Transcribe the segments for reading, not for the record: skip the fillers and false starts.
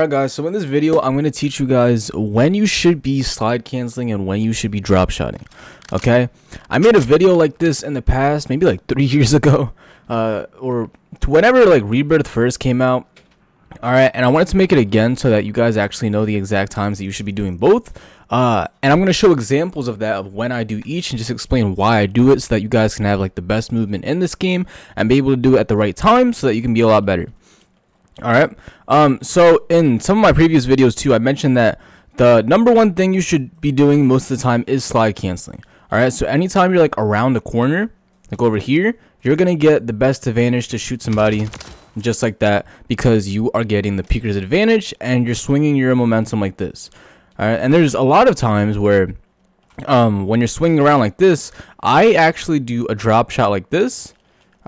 Alright guys, so in this video I'm going to teach you guys when you should be slide canceling and when you should be drop shotting. Okay, I made a video like this in the past, maybe like 3 years ago, or whenever like Rebirth first came out. Alright, and I wanted to make it again so that you guys actually know the exact times that you should be doing both. And I'm going to show examples of that, of when I do each, and just explain why I do it so that you guys can have like the best movement in this game and be able to do it at the right time so that you can be a lot better. Alright, so in some of my previous videos too, I mentioned that the number one thing you should be doing most of the time is slide canceling. Alright, so anytime you're like around the corner, like over here, you're gonna get the best advantage to shoot somebody just like that, because you are getting the peeker's advantage and you're swinging your momentum like this. Alright, and there's a lot of times where when you're swinging around like this, I actually do a drop shot like this.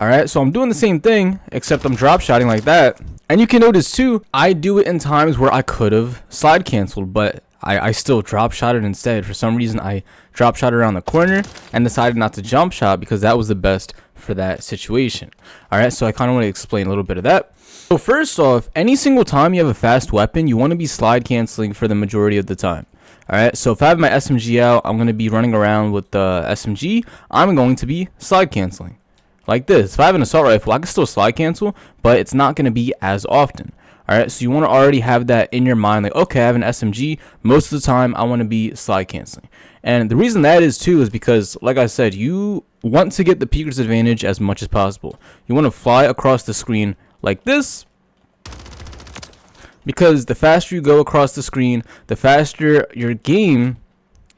Alright, so I'm doing the same thing, except I'm drop shotting like that. And you can notice too, I do it in times where I could have slide canceled, but I still drop shotted instead. For some reason, I drop shot around the corner and decided not to jump shot because that was the best for that situation. Alright, so I kind of want to explain a little bit of that. So first off, any single time you have a fast weapon, you want to be slide canceling for the majority of the time. Alright, so if I have my SMG out, I'm going to be running around with the SMG. I'm going to be slide canceling. Like this. If I have an assault rifle, I can still slide cancel, but it's not going to be as often. Alright, so you want to already have that in your mind, like, okay, I have an SMG, most of the time I want to be slide canceling. And the reason that is too is because, like I said, you want to get the peeker's advantage as much as possible. You want to fly across the screen like this, because the faster you go across the screen, the faster your game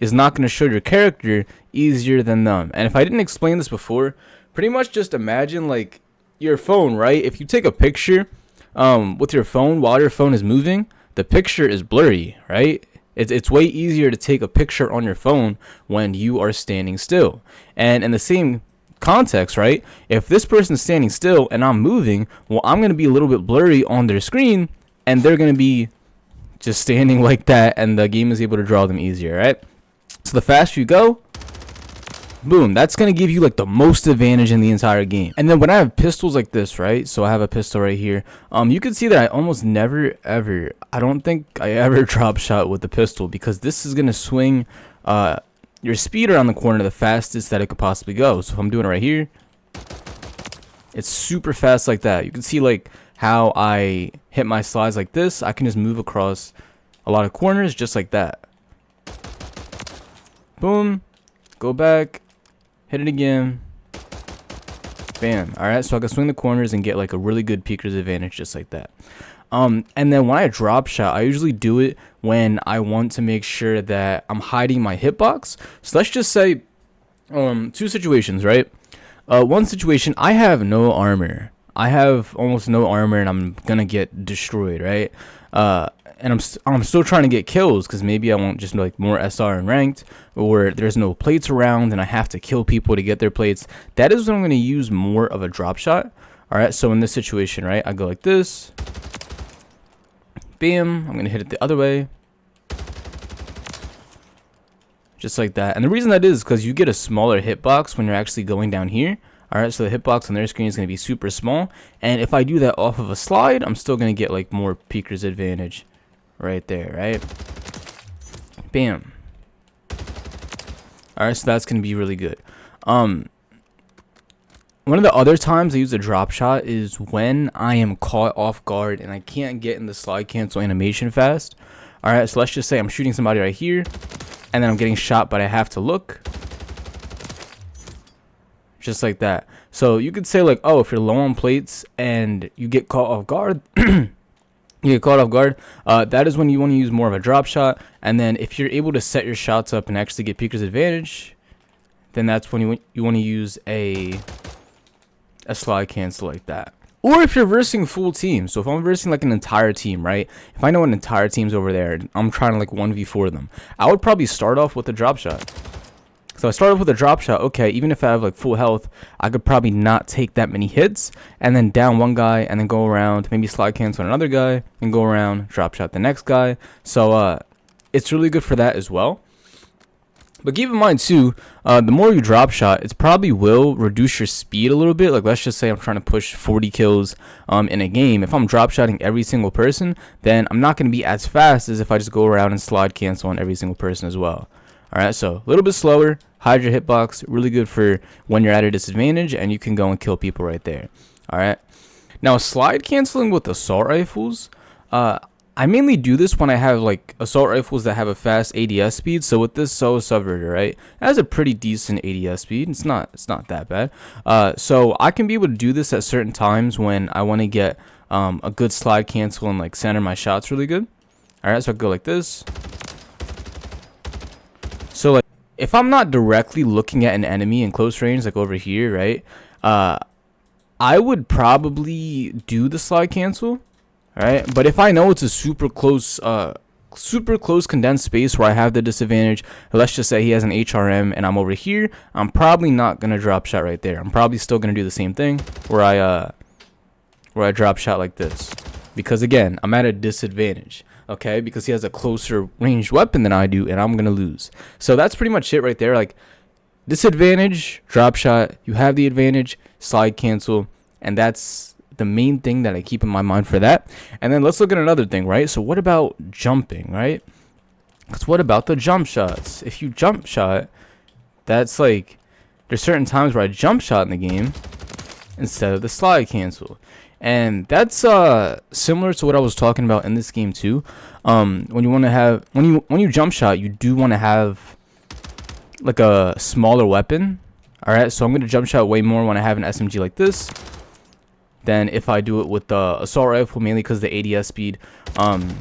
is not going to show your character easier than them. And if I didn't explain this before, pretty much just imagine like your phone, right? If you take a picture with your phone while your phone is moving, the picture is blurry, right? It's way easier to take a picture on your phone when you are standing still. And in the same context, right? If this person's standing still and I'm moving, well, I'm going to be a little bit blurry on their screen and they're going to be just standing like that, and the game is able to draw them easier, right? So the faster you go, boom, that's going to give you like the most advantage in the entire game. And then when I have pistols like this, right? So I have a pistol right here. You can see that I almost never ever, I don't think I ever drop shot with the pistol, because this is going to swing your speed around the corner the fastest that it could possibly go. So if I'm doing it right here, it's super fast like that. You can see like how I hit my slides like this. I can just move across a lot of corners just like that. Boom, go back, hit it again, bam. Alright, so I can swing the corners and get like a really good peeker's advantage just like that. And then when I drop shot, I usually do it when I want to make sure that I'm hiding my hitbox. So let's just say two situations, right? One situation, I have no armor. I have almost no armor and I'm gonna get destroyed, right? And I'm still trying to get kills, because maybe I want just like more SR and ranked, or there's no plates around and I have to kill people to get their plates. That is when I'm going to use more of a drop shot. Alright, so in this situation, right, I go like this, bam, I'm going to hit it the other way, just like that. And the reason that is because you get a smaller hitbox when you're actually going down here. Alright, so the hitbox on their screen is going to be super small, and if I do that off of a slide, I'm still going to get like more peeker's advantage right there, right? Bam. Alright, so that's going to be really good. One of the other times I use a drop shot is when I am caught off guard and I can't get in the slide cancel animation fast. Alright, so let's just say I'm shooting somebody right here, and then I'm getting shot, but I have to look. Just like that. So you could say like, oh, if you're low on plates and you get caught off guard, that is when you want to use more of a drop shot. And then if you're able to set your shots up and actually get peeker's advantage, then that's when you want to use a slide cancel like that. Or if you're versing full teams. So if I'm versing like an entire team, right? If I know an entire team's over there and I'm trying to like 1v4 them, I would probably start off with a drop shot. So I start off with a drop shot. Okay, even if I have like full health, I could probably not take that many hits, and then down one guy and then go around, maybe slide cancel another guy and go around, drop shot the next guy. So it's really good for that as well. But keep in mind too, the more you drop shot, it probably will reduce your speed a little bit. Like let's just say I'm trying to push 40 kills in a game. If I'm drop shotting every single person, then I'm not going to be as fast as if I just go around and slide cancel on every single person as well. Alright, so a little bit slower, hide your hitbox, really good for when you're at a disadvantage and you can go and kill people right there. Alright, now slide canceling with assault rifles, I mainly do this when I have like assault rifles that have a fast ADS speed. So with this subverter, right, it has a pretty decent ADS speed. It's not that bad. So I can be able to do this at certain times when I want to get a good slide cancel and like center my shots really good. All right, so I go like this. So like if I'm not directly looking at an enemy in close range, like over here, right, I would probably do the slide cancel. Alright, but if I know it's a super close condensed space where I have the disadvantage, let's just say he has an HRM and I'm over here, I'm probably not gonna drop shot right there. I'm probably still gonna do the same thing where I drop shot like this, because again I'm at a disadvantage. Okay, because he has a closer ranged weapon than I do, and I'm gonna lose. So that's pretty much it right there. Like disadvantage, drop shot. You have the advantage, slide cancel, and that's the main thing that I keep in my mind for that. And then let's look at another thing, right? So what about jumping, right? Because what about the jump shots? If you jump shot, that's like there's certain times where I jump shot in the game instead of the slide cancel, and that's similar to what I was talking about in this game too. When you want to have when you jump shot, you do want to have like a smaller weapon. All right, so I'm gonna jump shot way more when I have an SMG like this than if I do it with the assault rifle, mainly because the ADS speed, and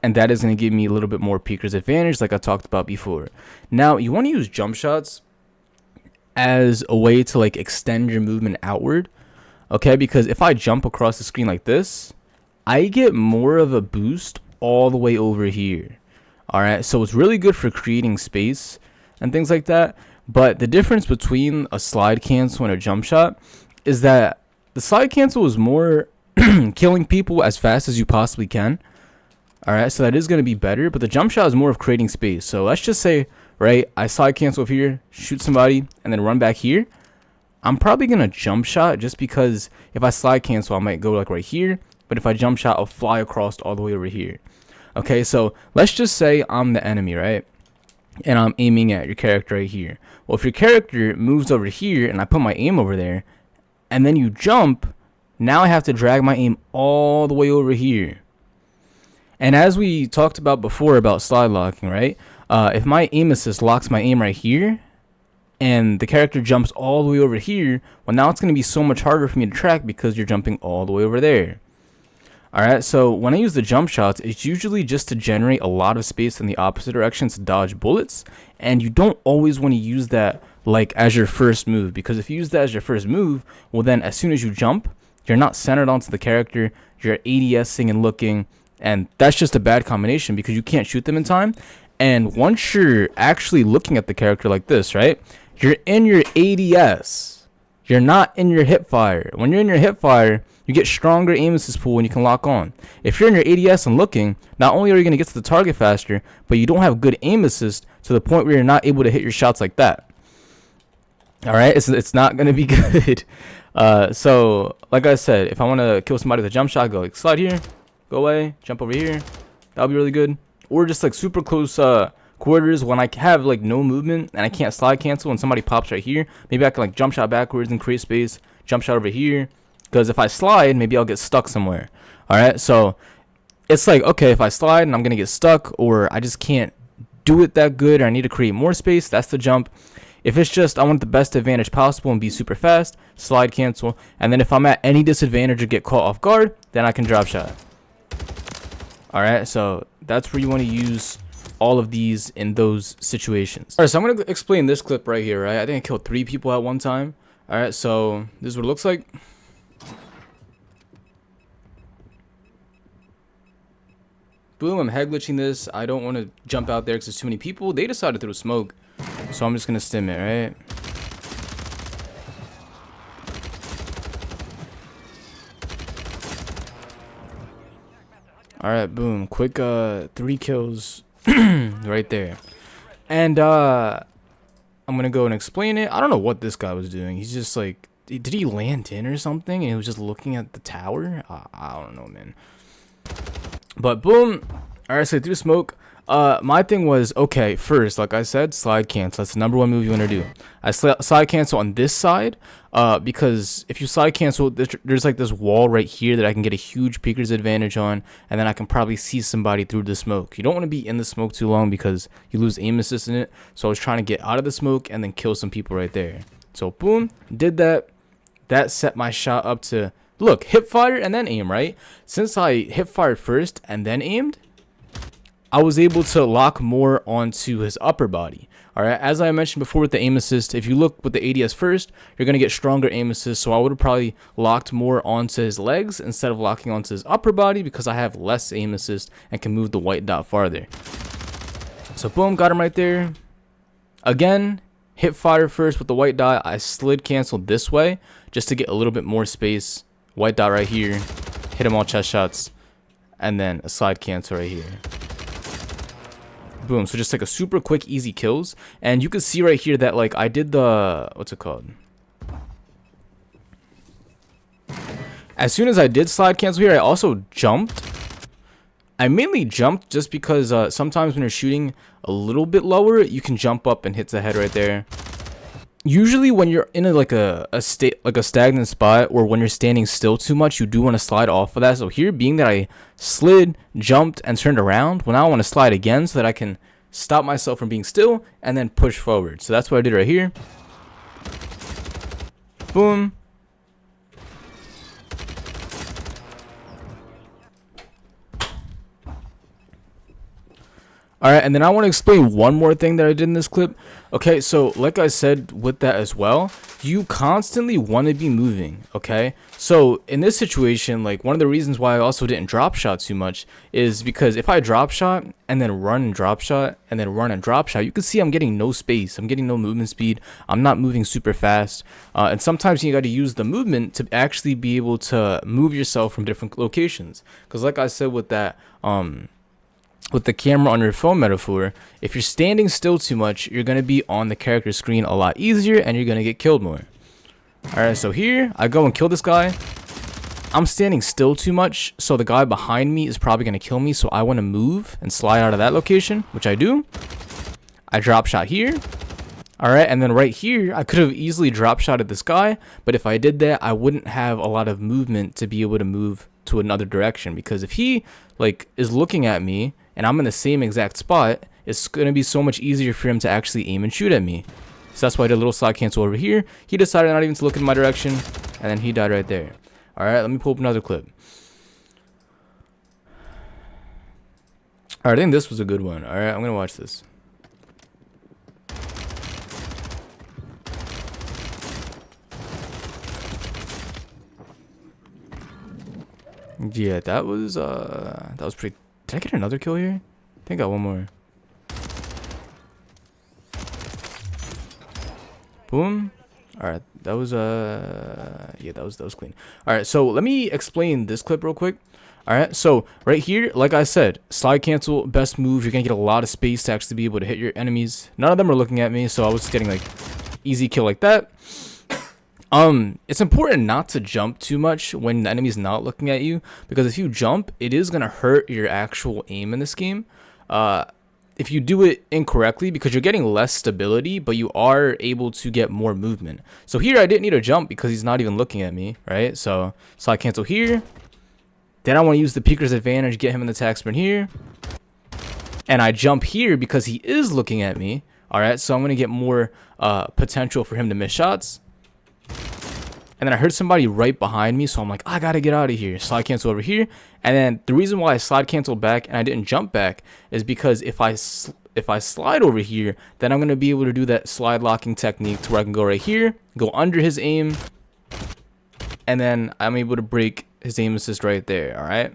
that is going to give me a little bit more peeker's advantage, like I talked about before. Now, you want to use jump shots as a way to like extend your movement outward, okay? Because if I jump across the screen like this, I get more of a boost all the way over here. All right, so it's really good for creating space and things like that. But the difference between a slide cancel and a jump shot is that the slide cancel is more killing people as fast as you possibly can. Alright, so that is going to be better. But the jump shot is more of creating space. So let's just say, right, I slide cancel over here, shoot somebody, and then run back here. I'm probably going to jump shot just because if I slide cancel, I might go like right here. But if I jump shot, I'll fly across all the way over here. Okay, so let's just say I'm the enemy, right? And I'm aiming at your character right here. Well, if your character moves over here and I put my aim over there, and then you jump, now I have to drag my aim all the way over here. And as we talked about before about slide locking, right? If my aim assist locks my aim right here, and the character jumps all the way over here, well, now it's going to be so much harder for me to track because you're jumping all the way over there. Alright, so when I use the jump shots, it's usually just to generate a lot of space in the opposite direction to dodge bullets, and you don't always want to use that like as your first move, because if you use that as your first move, well then as soon as you jump, you're not centered onto the character, you're ADSing and looking, and that's just a bad combination because you can't shoot them in time. And once you're actually looking at the character like this, right, you're in your ADS, you're not in your hip fire. When you're in your hip fire, you get stronger aim assist pool and you can lock on. If you're in your ADS and looking, not only are you going to get to the target faster, but you don't have good aim assist to the point where you're not able to hit your shots like that. Alright, it's not going to be good. So, like I said, if I want to kill somebody with a jump shot, go like slide here, go away, jump over here. That'll be really good. Or just like super close quarters when I have like no movement and I can't slide cancel and somebody pops right here. Maybe I can like jump shot backwards and create space, jump shot over here. Because if I slide, maybe I'll get stuck somewhere. Alright, so it's like, okay, if I slide and I'm going to get stuck, or I just can't do it that good, or I need to create more space, that's the jump. If it's just I want the best advantage possible and be super fast, slide cancel. And then if I'm at any disadvantage or get caught off guard, then I can drop shot. Alright, so that's where you want to use all of these in those situations. Alright, so I'm going to explain this clip right here, right? I think I killed 3 people at one time. Alright, so this is what it looks like. Boom, I'm head glitching this. I don't want to jump out there because there's too many people. They decided to throw smoke. So I'm just going to stim it, right? Alright, boom. Quick 3 kills right there. And I'm gonna go and explain it. I don't know what this guy was doing. He's just like, did he land in or something? And he was just looking at the tower. I don't know, man. But boom. All right, so through smoke. My thing was, okay, first, like I said, slide cancel. That's the number 1 move you want to do. I slide cancel on this side, because if you slide cancel, there's like this wall right here that I can get a huge peeker's advantage on, and then I can probably see somebody through the smoke. You don't want to be in the smoke too long because you lose aim assist in it. So I was trying to get out of the smoke and then kill some people right there. So boom, did that. That set my shot up to, look, hip fire and then aim, right? Since I hip fired first and then aimed, I was able to lock more onto his upper body. All right, as I mentioned before with the aim assist, if you look with the ADS first, you're going to get stronger aim assist. So I would have probably locked more onto his legs instead of locking onto his upper body because I have less aim assist and can move the white dot farther. So boom, got him right there. Again, hit fire first with the white dot. I slid canceled this way just to get a little bit more space. White dot right here. Hit him all chest shots. And then a slide cancel right here. Boom. So just like a super quick, easy kills. And you can see right here that like I did the, what's it called? As soon as I did slide cancel here, I also jumped. I mainly jumped just because sometimes when you're shooting a little bit lower, you can jump up and hit the head right there. Usually when you're in a stagnant spot or when you're standing still too much, you do want to slide off of that. So here, being that I slid, jumped, and turned around, well, now I want to slide again so that I can stop myself from being still and then push forward. So that's what I did right here. Boom. Alright, and then I want to explain one more thing that I did in this clip. Okay, so like I said with that as well, you constantly want to be moving, okay? So in this situation, like one of the reasons why I also didn't drop shot too much is because if I drop shot and then run and drop shot and then run and drop shot, you can see I'm getting no space. I'm getting no movement speed. I'm not moving super fast. And sometimes you got to use the movement to actually be able to move yourself from different locations. Because like I said with that, with the camera on your phone metaphor, if you're standing still too much, you're going to be on the character screen a lot easier and you're going to get killed more. Alright, so here, I go and kill this guy. I'm standing still too much, so the guy behind me is probably going to kill me, so I want to move and slide out of that location, which I do. I drop shot here. Alright, and then right here, I could have easily drop shotted this guy, but if I did that, I wouldn't have a lot of movement to be able to move to another direction, because if he like is looking at me and I'm in the same exact spot, it's going to be so much easier for him to actually aim and shoot at me. So that's why I did a little slide cancel over here. He decided not even to look in my direction, and then he died right there. Alright, let me pull up another clip. Alright, I think this was a good one. Alright, I'm going to watch this. Yeah, that was pretty. Did I get another kill here? I think I got one more. Boom. Alright, that was yeah, that was clean. Alright, so let me explain this clip real quick. Alright, so right here, like I said, slide cancel, best move. You're gonna get a lot of space to actually be able to hit your enemies. None of them are looking at me, so I was getting like easy kill like that. It's important not to jump too much when the enemy's not looking at you, because if you jump, it is going to hurt your actual aim in this game. If you do it incorrectly, because you're getting less stability, but you are able to get more movement. So here I didn't need to jump because he's not even looking at me, right? So slide cancel here. Then I want to use the peeker's advantage, get him in the attack sprint here. And I jump here because he is looking at me. All right, so I'm going to get more potential for him to miss shots. And then I heard somebody right behind me, so I'm like, I gotta get out of here. Slide cancel over here. And then the reason why I slide canceled back and I didn't jump back is because if I slide over here, then I'm gonna be able to do that slide locking technique to where I can go right here, go under his aim, and then I'm able to break his aim assist right there. All right.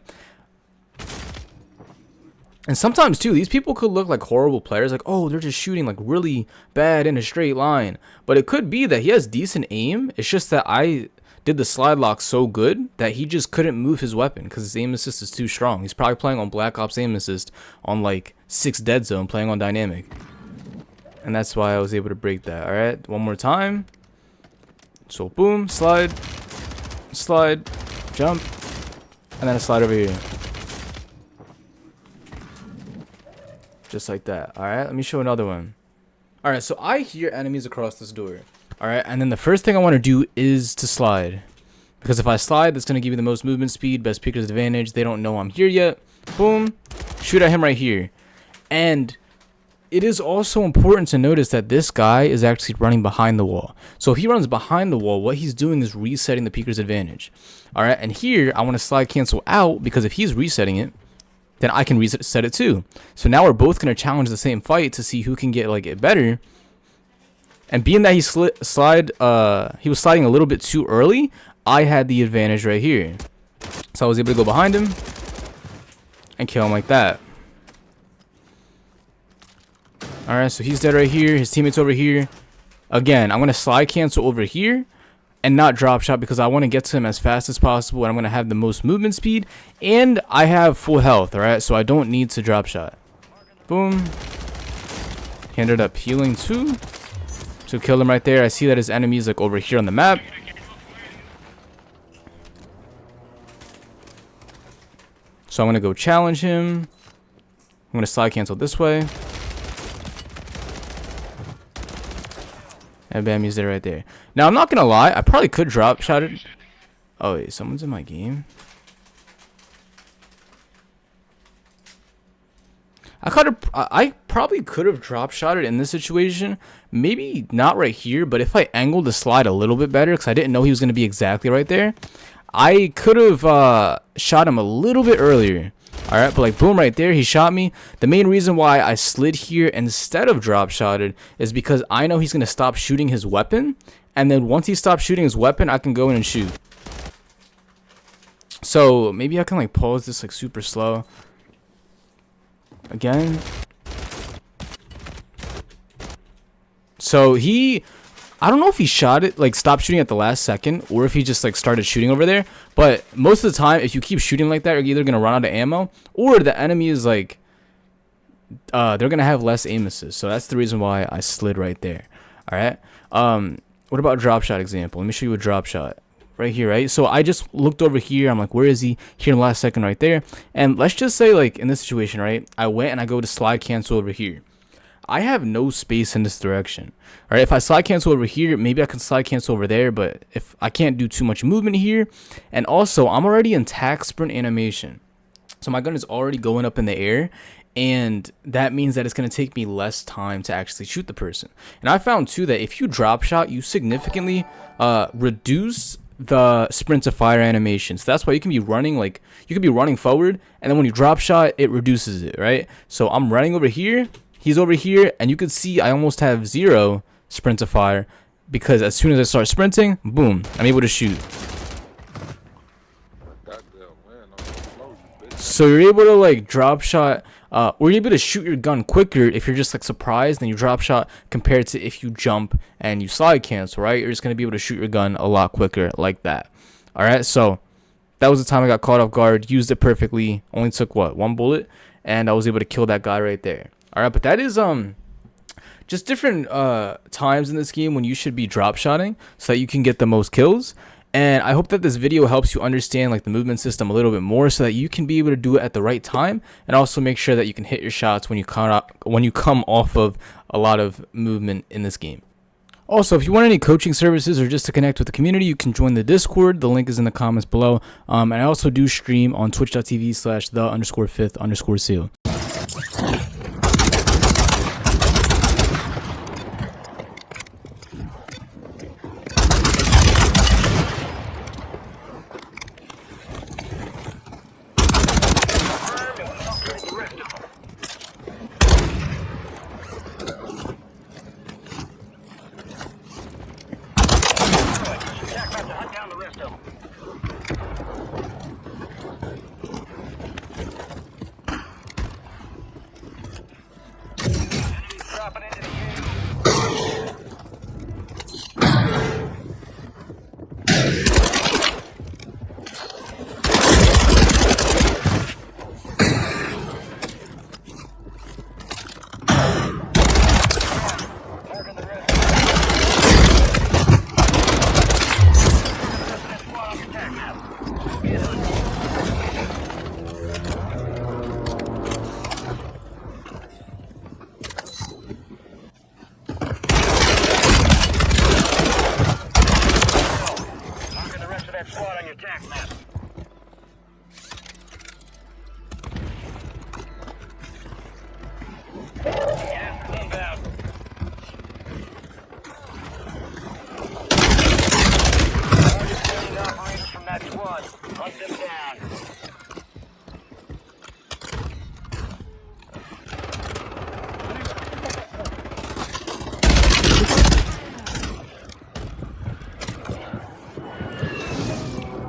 And sometimes too, these people could look like horrible players, like, oh, they're just shooting like really bad in a straight line. But it could be that he has decent aim. It's just that I did the slide lock so good that he just couldn't move his weapon because his aim assist is too strong. He's probably playing on Black Ops aim assist on like 6 dead zone, playing on dynamic. And that's why I was able to break that. All right, one more time. So boom, slide, jump, and then a slide over here. Just like that. All right, let me show another one. All right, so I hear enemies across this door. All right, and then the first thing I want to do is to slide. Because if I slide, that's going to give you the most movement speed, best picker's advantage. They don't know I'm here yet. Boom, shoot at him right here. And it is also important to notice that this guy is actually running behind the wall. So if he runs behind the wall, what he's doing is resetting the peeker's advantage. All right, and here I want to slide cancel out because if he's resetting it, then I can reset it too. So now we're both going to challenge the same fight to see who can get it better. And being that he was sliding a little bit too early, I had the advantage right here. So I was able to go behind him and kill him like that. Alright, so he's dead right here. His teammate's over here. Again, I'm going to slide cancel over here and not drop shot because I want to get to him as fast as possible. And I'm going to have the most movement speed. And I have full health, alright? So I don't need to drop shot. Boom. He ended up healing too. So kill him right there. I see that his enemy's over here on the map. So I'm going to go challenge him. I'm going to slide cancel this way. And bam, he's there right there. Now, I'm not going to lie. I probably could drop shot it. Oh, wait. Someone's in my game. I probably could have drop shot it in this situation. Maybe not right here. But if I angled the slide a little bit better, because I didn't know he was going to be exactly right there, I could have shot him a little bit earlier. Alright, but boom right there, he shot me. The main reason why I slid here instead of drop shotted is because I know he's going to stop shooting his weapon. And then once he stops shooting his weapon, I can go in and shoot. So maybe I can pause this super slow. Again. So I don't know if he shot it, stopped shooting at the last second, or if he just started shooting over there. But most of the time, if you keep shooting like that, you're either gonna run out of ammo, or the enemy is they're gonna have less aim assist. So that's the reason why I slid right there. All right. What about a drop shot example? Let me show you a drop shot right here. Right. So I just looked over here. I'm like, where is he? Here in the last second, right there. And let's just say in this situation, right? I went and I go to slide cancel over here. I have no space in this direction. All right, if I slide cancel over here, maybe I can slide cancel over there, but if I can't do too much movement here, and also I'm already in tac sprint animation. So my gun is already going up in the air, and that means that it's going to take me less time to actually shoot the person. And I found too that if you drop shot, you significantly reduce the sprint to fire animation. So that's why you can be running you can be running forward, and then when you drop shot, it reduces it, right? So I'm running over here. He's over here, and you can see I almost have 0 sprint to fire because as soon as I start sprinting, boom, I'm able to shoot. So you're able to drop shot, or you're able to shoot your gun quicker if you're just surprised and you drop shot compared to if you jump and you slide cancel, right? You're just going to be able to shoot your gun a lot quicker like that. All right, so that was the time I got caught off guard, used it perfectly, only took what, 1 bullet, and I was able to kill that guy right there. All right, but that is just different times in this game when you should be drop shotting so that you can get the most kills. And I hope that this video helps you understand the movement system a little bit more so that you can be able to do it at the right time, and also make sure that you can hit your shots when you come off of a lot of movement in this game. Also, if you want any coaching services or just to connect with the community, you can join the Discord. The link is in the comments below. And I also do stream on twitch.tv/the_5th_seal.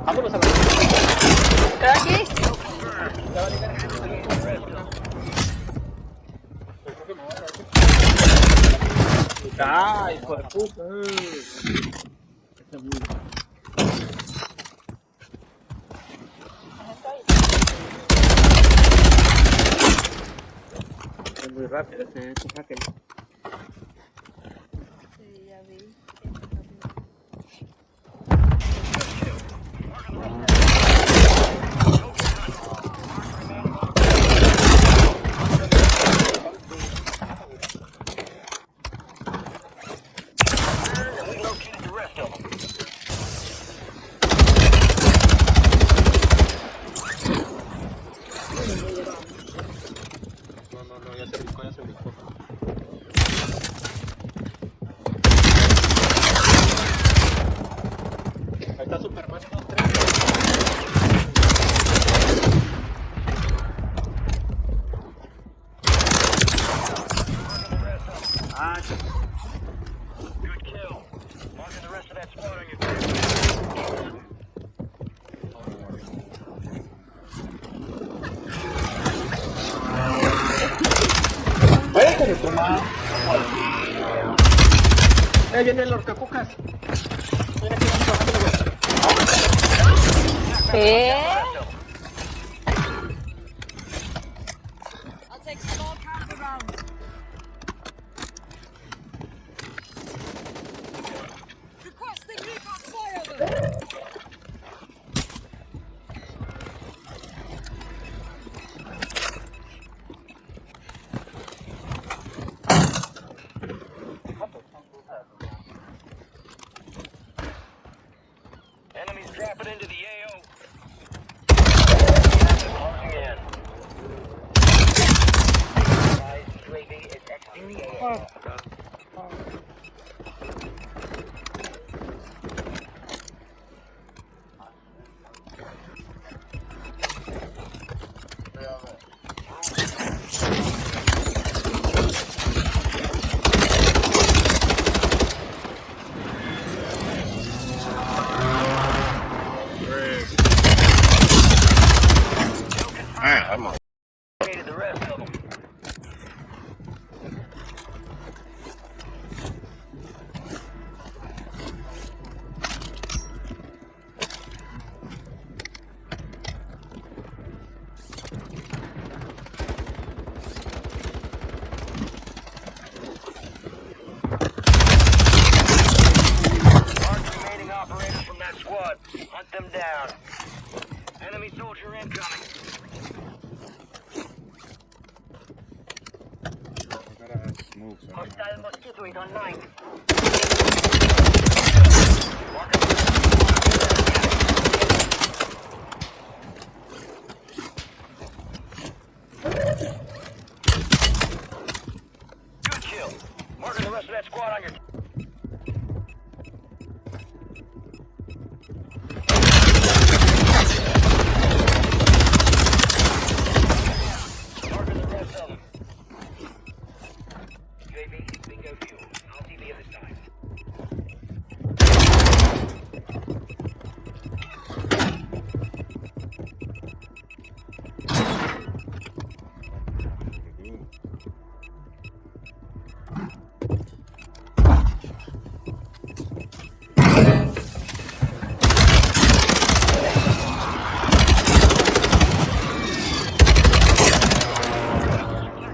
Kamu lu sama. Lagi? Ay, hijo de puta. Es muy rápido ese hacker. Sí, ya vi. No, ya se brincó, ya se brincó. Ahí está Superman 2-3. Ah, Good kill. Marking the rest of that squad on your team. ¡Déjale tomar! Viene el horcacucas. Viene aquí, I'll take small counter rounds. Requesting recon flyover. Enemies dropping into the AO. Closing in. Guys, UAV is exiting the AO. I'm on. Located the rest of them. Mark remaining operators from that squad. Hunt them down. Enemy soldier incoming. Hostile mosquitoid online. Good kill. Marking the rest of that squad on your. Marking the rest of them. UAV, bingo fuel. I'll see the other side.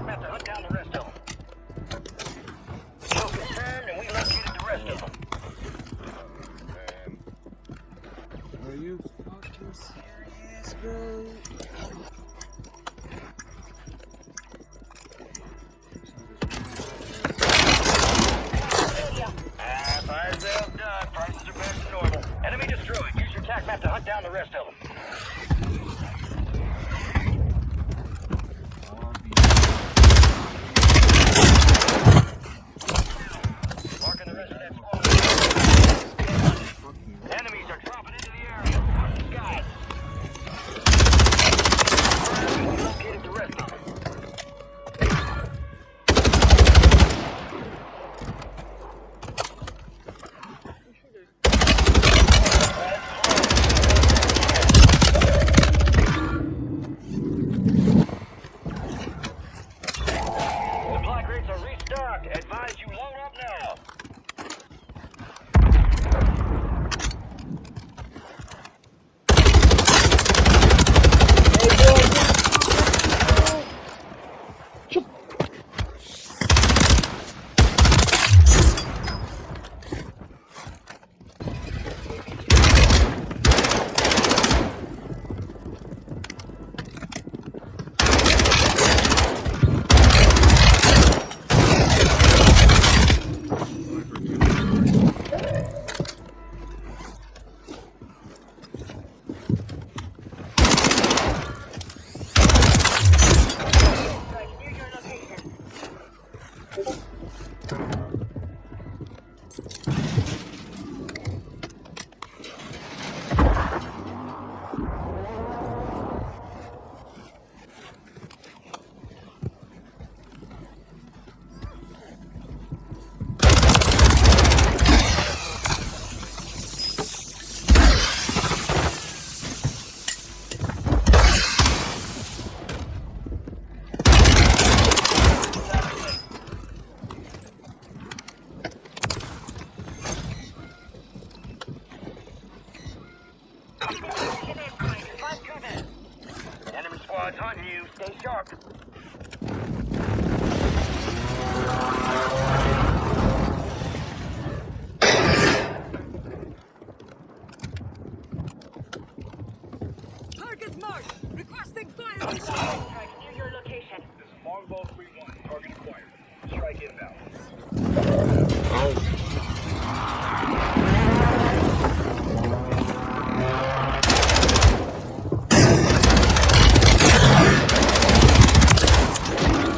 About to hunt down the rest of them. Kill Enemy squad's hunting you. Stay sharp. Target marked. Requesting fire. Strike near your location. This is Longbow 3-1. Target acquired. Strike inbound.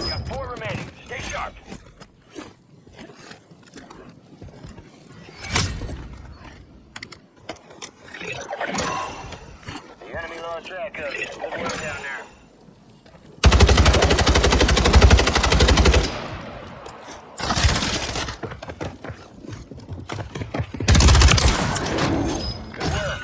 Got 4 remaining. Stay sharp. The enemy lost track of you. Good work down there. Good work.